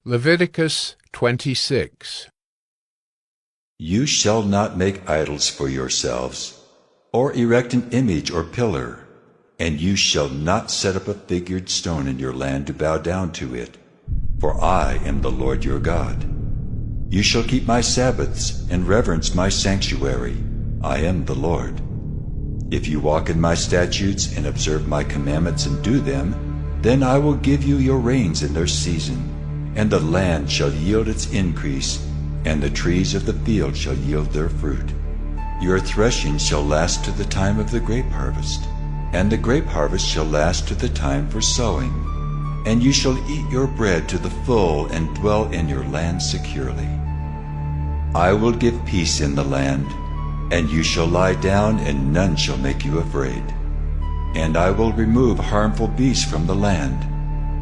Leviticus 26. You shall not make idols for yourselves, or erect an image or pillar, and you shall not set up a figured stone in your land to bow down to it, for I am the Lord your God. You shall keep my Sabbaths and reverence my sanctuary. I am the Lord. If you walk in my statutes and observe my commandments and do them, then I will give you your rains in their season, and the land shall yield its increase, and the trees of the field shall yield their fruit. Your threshing shall last to the time of the grape harvest, and the grape harvest shall last to the time for sowing. And you shall eat your bread to the full and dwell in your land securely. I will give peace in the land, and you shall lie down, and none shall make you afraid. And I will remove harmful beasts from the land,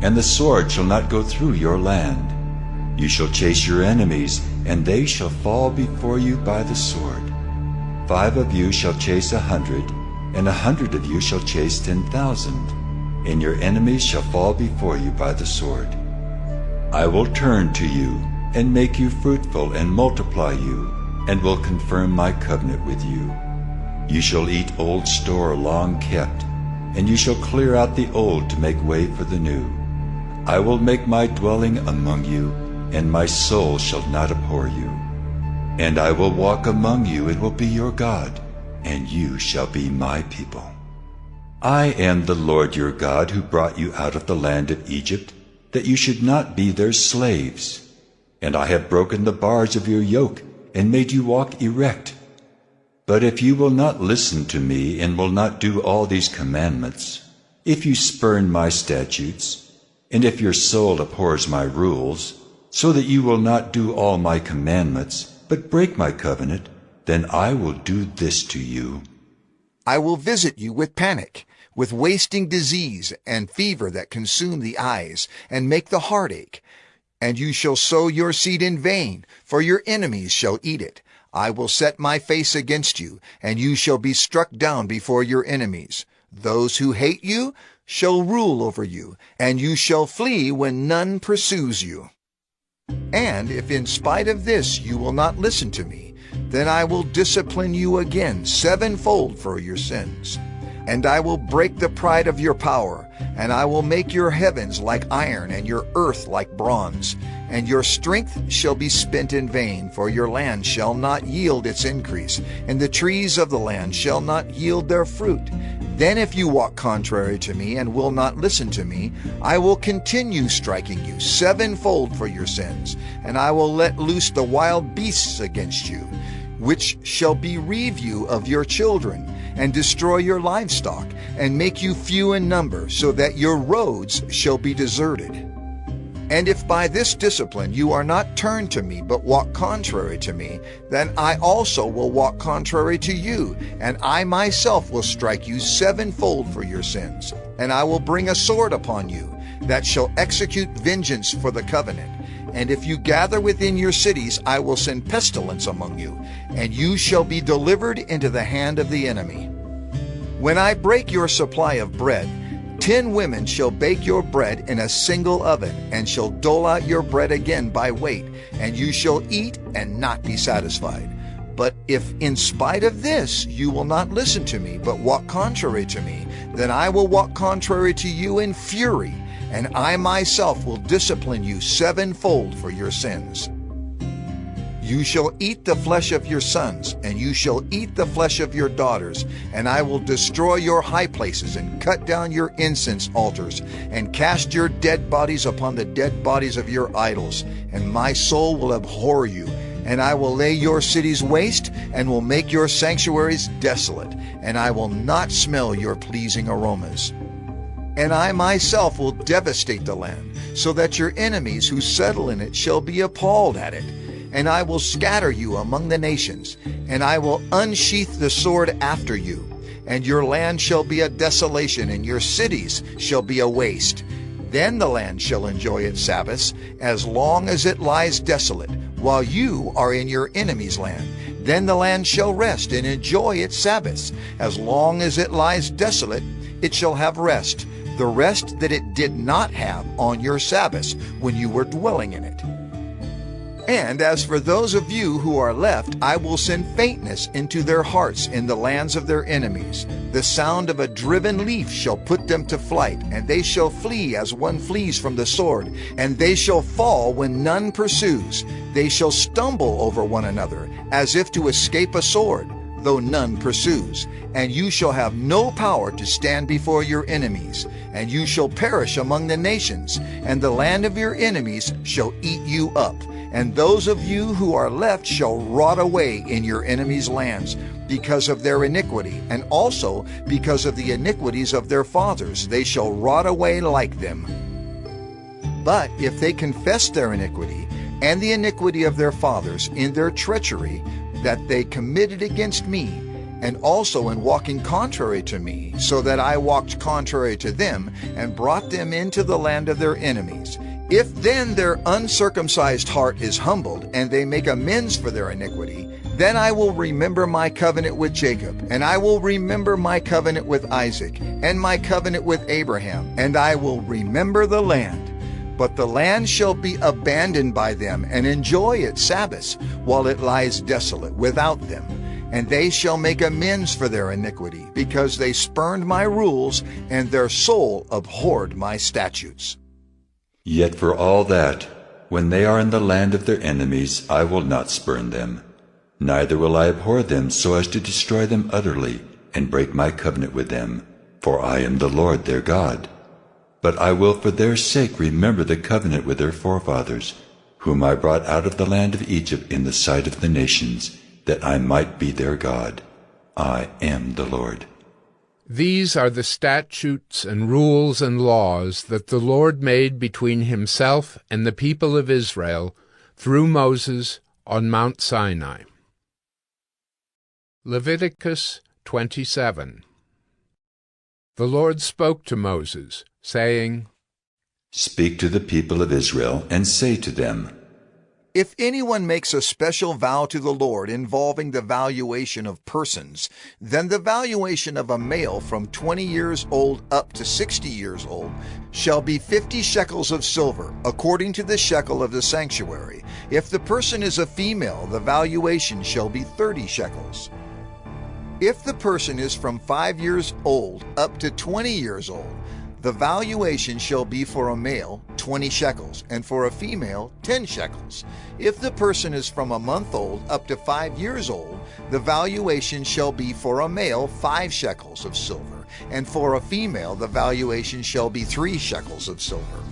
and the sword shall not go through your land. You shall chase your enemies, and they shall fall before you by the sword. 5 of you shall chase 100, and 100 of you shall chase 10,000, and your enemies shall fall before you by the sword. I will turn to you, and make you fruitful, and multiply you, and will confirm my covenant with you. You shall eat old store long kept, and you shall clear out the old to make way for the new. I will make my dwelling among you, and my soul shall not abhor you. And I will walk among you, and will be your God, and you shall be my people. I am the Lord your God, who brought you out of the land of Egypt, that you should not be their slaves. And I have broken the bars of your yoke, and made you walk erect. But if you will not listen to me, and will not do all these commandments, if you spurn my statutes, and if your soul abhors my rules, so that you will not do all my commandments, but break my covenant, then I will do this to you. I will visit you with panic, with wasting disease and fever that consume the eyes and make the heart ache. And you shall sow your seed in vain, for your enemies shall eat it. I will set my face against you, and you shall be struck down before your enemies. Those who hate you shall rule over you, and you shall flee when none pursues you. And if in spite of this you will not listen to me, then I will discipline you again sevenfold for your sins. And I will break the pride of your power, and I will make your heavens like iron and your earth like bronze. And your strength shall be spent in vain, for your land shall not yield its increase, and the trees of the land shall not yield their fruit. Then if you walk contrary to me and will not listen to me, I will continue striking you sevenfold for your sins, and I will let loose the wild beasts against you, which shall bereave you of your children, and destroy your livestock, and make you few in number, so that your roads shall be deserted. And if by this discipline you are not turned to me, but walk contrary to me, then I also will walk contrary to you, and I myself will strike you sevenfold for your sins. And I will bring a sword upon you, that shall execute vengeance for the covenant. And if you gather within your cities, I will send pestilence among you, and you shall be delivered into the hand of the enemy. When I break your supply of bread, 10 women shall bake your bread in a single oven, and shall dole out your bread again by weight, and you shall eat and not be satisfied. But if in spite of this you will not listen to me, but walk contrary to me, then I will walk contrary to you in fury, and I myself will discipline you sevenfold for your sins. You shall eat the flesh of your sons, and you shall eat the flesh of your daughters, and I will destroy your high places, and cut down your incense altars, and cast your dead bodies upon the dead bodies of your idols. And my soul will abhor you, and I will lay your cities waste, and will make your sanctuaries desolate, and I will not smell your pleasing aromas. And I myself will devastate the land, so that your enemies who settle in it shall be appalled at it. And I will scatter you among the nations, and I will unsheath the sword after you. And your land shall be a desolation, and your cities shall be a waste. Then the land shall enjoy its Sabbaths, as long as it lies desolate, while you are in your enemy's land. Then the land shall rest and enjoy its Sabbaths. As long as it lies desolate, it shall have rest. the rest that it did not have on your Sabbaths when you were dwelling in it. And as for those of you who are left, I will send faintness into their hearts in the lands of their enemies. The sound of a driven leaf shall put them to flight, and they shall flee as one flees from the sword, and they shall fall when none pursues. They shall stumble over one another, as if to escape a sword, though none pursues. And you shall have no power to stand before your enemies, and you shall perish among the nations, and the land of your enemies shall eat you up. And those of you who are left shall rot away in your enemies' lands because of their iniquity, and also because of the iniquities of their fathers. They shall rot away like them. But if they confess their iniquity and the iniquity of their fathers in their treachery that they committed against me, and also in walking contrary to me, so that I walked contrary to them, and brought them into the land of their enemies, if then their uncircumcised heart is humbled, and they make amends for their iniquity, then I will remember my covenant with Jacob, and I will remember my covenant with Isaac, and my covenant with Abraham, and I will remember the land. But the land shall be abandoned by them, and enjoy its Sabbaths, while it lies desolate without them. And they shall make amends for their iniquity, because they spurned my rules, and their soul abhorred my statutes. Yet for all that, when they are in the land of their enemies, I will not spurn them, neither will I abhor them so as to destroy them utterly, and break my covenant with them, for I am the Lord their God. But I will for their sake remember the covenant with their forefathers, whom I brought out of the land of Egypt in the sight of the nations, that I might be their God. I am the Lord. These are the statutes and rules and laws that the Lord made between himself and the people of Israel through Moses on Mount Sinai. Leviticus 27. The Lord spoke to Moses, saying, Speak to the people of Israel, and say to them, If anyone makes a special vow to the Lord involving the valuation of persons, then the valuation of a male from 20 years old up to 60 years old shall be 50 shekels of silver, according to the shekel of the sanctuary. If the person is a female, the valuation shall be 30 shekels. If the person is from 5 years old up to 20 years old, the valuation shall be for a male 20 shekels, and for a female 10 shekels. If the person is from a month old up to 5 years old, the valuation shall be for a male 5 shekels of silver, and for a female the valuation shall be 3 shekels of silver.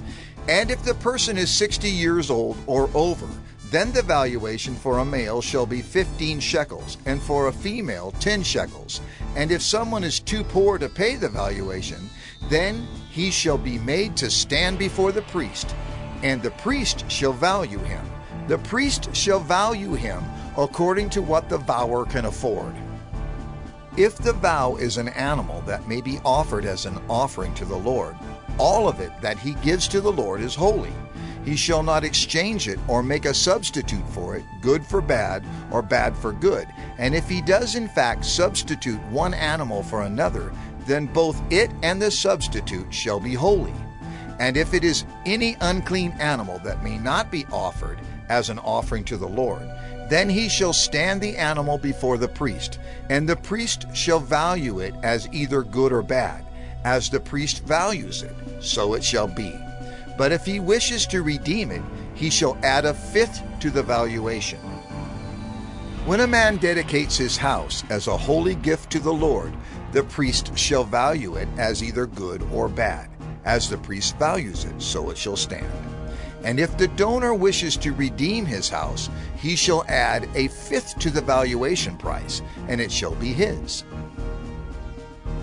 And if the person is 60 years old or over, then the valuation for a male shall be 15 shekels, and for a female 10 shekels. And if someone is too poor to pay the valuation, then he shall be made to stand before the priest, and the priest shall value him. The priest shall value him according to what the vower can afford. If the vow is an animal that may be offered as an offering to the Lord, all of it that he gives to the Lord is holy. He shall not exchange it or make a substitute for it, good for bad or bad for good. And if he does in fact substitute one animal for another, then both it and the substitute shall be holy. And if it is any unclean animal that may not be offered as an offering to the Lord, then he shall stand the animal before the priest, and the priest shall value it as either good or bad. As the priest values it, so it shall be. But if he wishes to redeem it, he shall add a fifth to the valuation. When a man dedicates his house as a holy gift to the Lord, the priest shall value it as either good or bad. As the priest values it, so it shall stand. And if the donor wishes to redeem his house, he shall add a fifth to the valuation price, and it shall be his.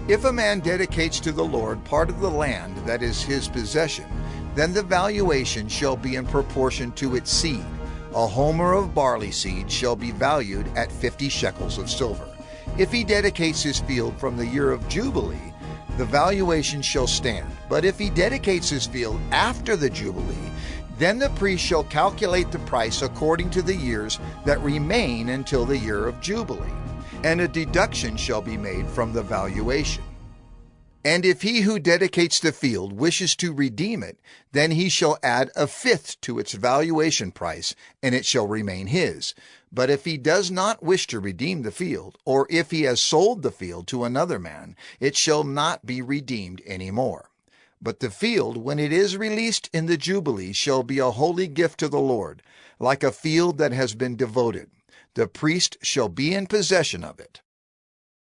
If a man dedicates to the Lord part of the land that is his possession, then the valuation shall be in proportion to its seed. A homer of barley seed shall be valued at 50 shekels of silver. If he dedicates his field from the year of Jubilee, the valuation shall stand. But if he dedicates his field after the Jubilee, then the priest shall calculate the price according to the years that remain until the year of Jubilee, and a deduction shall be made from the valuation. And if he who dedicates the field wishes to redeem it, then he shall add a fifth to its valuation price, and it shall remain his. But if he does not wish to redeem the field, or if he has sold the field to another man, it shall not be redeemed any more. But the field, when it is released in the Jubilee, shall be a holy gift to the Lord, like a field that has been devoted. The priest shall be in possession of it.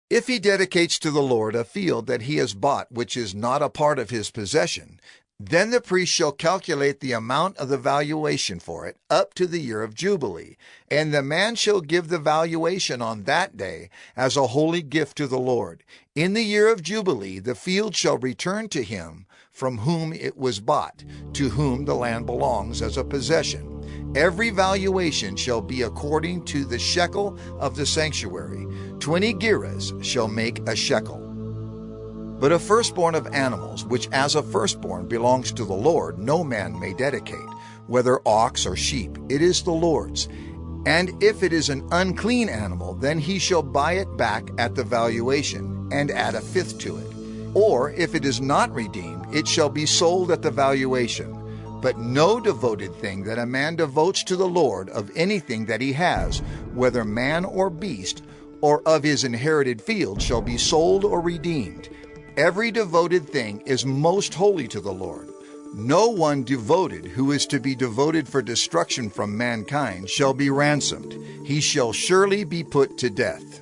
If he dedicates to the Lord a field that he has bought which is not a part of his possession, then the priest shall calculate the amount of the valuation for it up to the year of Jubilee, and the man shall give the valuation on that day as a holy gift to the Lord. In the year of Jubilee the field shall return to him from whom it was bought, to whom the land belongs as a possession. Every valuation shall be according to the shekel of the sanctuary. 20 gerahs shall make a shekel. But a firstborn of animals, which as a firstborn belongs to the Lord, no man may dedicate, whether ox or sheep, it is the Lord's. And if it is an unclean animal, then he shall buy it back at the valuation, and add a fifth to it. Or if it is not redeemed, it shall be sold at the valuation. But no devoted thing that a man devotes to the Lord of anything that he has, whether man or beast, or of his inherited field, shall be sold or redeemed. Every devoted thing is most holy to the Lord. No one devoted who is to be devoted for destruction from mankind shall be ransomed. He shall surely be put to death.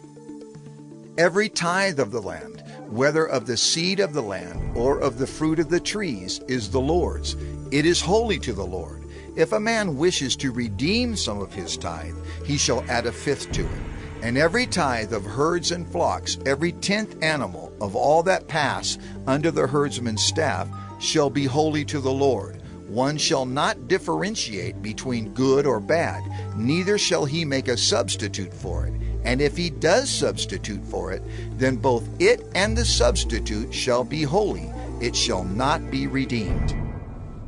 Every tithe of the land, whether of the seed of the land or of the fruit of the trees, is the Lord's. It is holy to the Lord. If a man wishes to redeem some of his tithe, he shall add a fifth to it. And every tithe of herds and flocks, every 10th animal of all that pass under the herdsman's staff, shall be holy to the Lord. One shall not differentiate between good or bad, neither shall he make a substitute for it. And if he does substitute for it, then both it and the substitute shall be holy. It shall not be redeemed.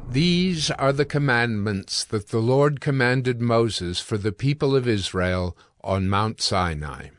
These are the commandments that the Lord commanded Moses for the people of Israel on Mount Sinai.